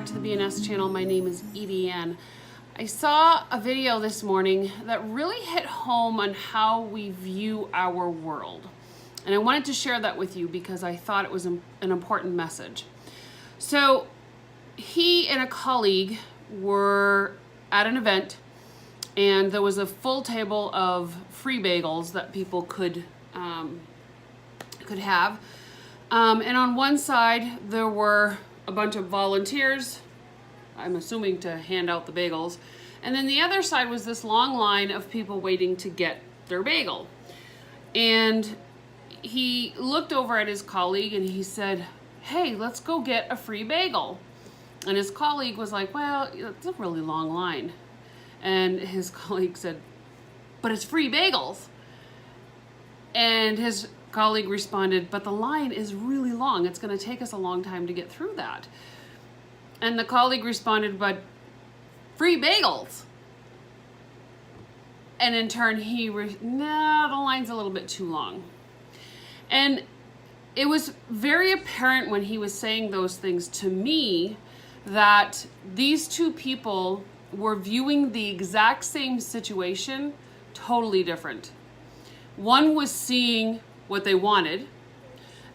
to the BNS channel. My name is EdieAnne. I saw a video this morning that really hit home on how we view our world. And I wanted to share that with you because I thought it was an important message. So he and a colleague were at an event, and there was a full table of free bagels that people could have. And on one side, there were a bunch of volunteers, I'm assuming to hand out the bagels. And then the other side was this long line of people waiting to get their bagel. And he looked over at his colleague and he said, "Hey, let's go get a free bagel." And his colleague was like, "Well, it's a really long line." And his colleague said, "But it's free bagels." And his colleague responded, "But the line is really long. It's going to take us a long time to get through that." And the colleague responded, "But free bagels." And in turn, no, the line's a little bit too long. And it was very apparent when he was saying those things to me that these two people were viewing the exact same situation totally different. One was seeing what they wanted,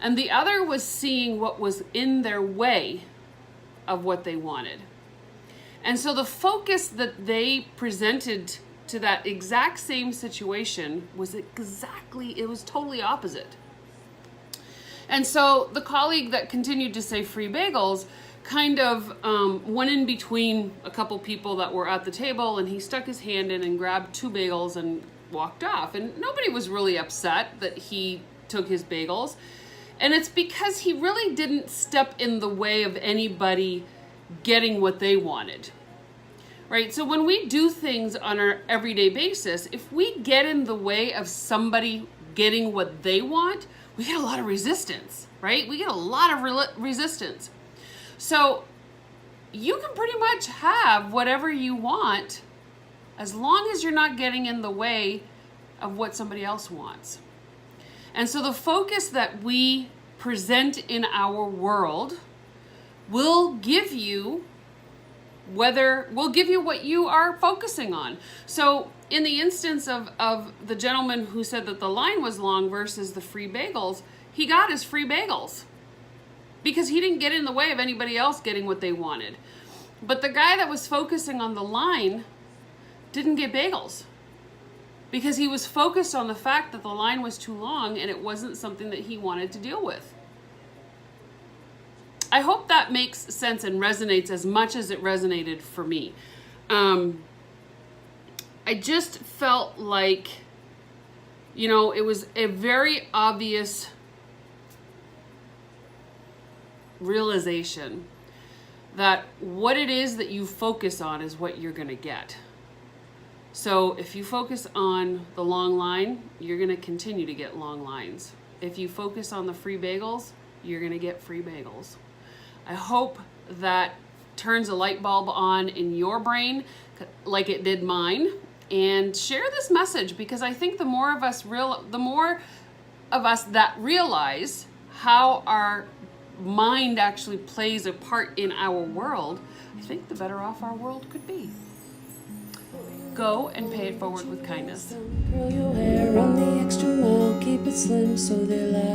and the other was seeing what was in their way of what they wanted. And so the focus that they presented to that exact same situation was it was totally opposite. And so the colleague that continued to say free bagels kind of went in between a couple people that were at the table, and he stuck his hand in and grabbed two bagels and walked off. And nobody was really upset that he took his bagels. And it's because he really didn't step in the way of anybody getting what they wanted. Right? So when we do things on our everyday basis, if we get in the way of somebody getting what they want, we get a lot of resistance, right? We get a lot of resistance. So you can pretty much have whatever you want as long as you're not getting in the way of what somebody else wants. And so the focus that we present in our world will give you what you are focusing on. So in the instance of the gentleman who said that the line was long versus the free bagels, he got his free bagels because he didn't get in the way of anybody else getting what they wanted. But the guy that was focusing on the line didn't get bagels because he was focused on the fact that the line was too long and it wasn't something that he wanted to deal with. I hope that makes sense and resonates as much as it resonated for me. I just felt like, it was a very obvious realization that what it is that you focus on is what you're going to get. So if you focus on the long line, you're going to continue to get long lines. If you focus on the free bagels, you're going to get free bagels. I hope that turns a light bulb on in your brain like it did mine, and share this message because I think the more of us that realize how our mind actually plays a part in our world, I think the better off our world could be. Go and pay it forward with kindness. Curl your hair, run the extra mile, keep it slim so they laugh.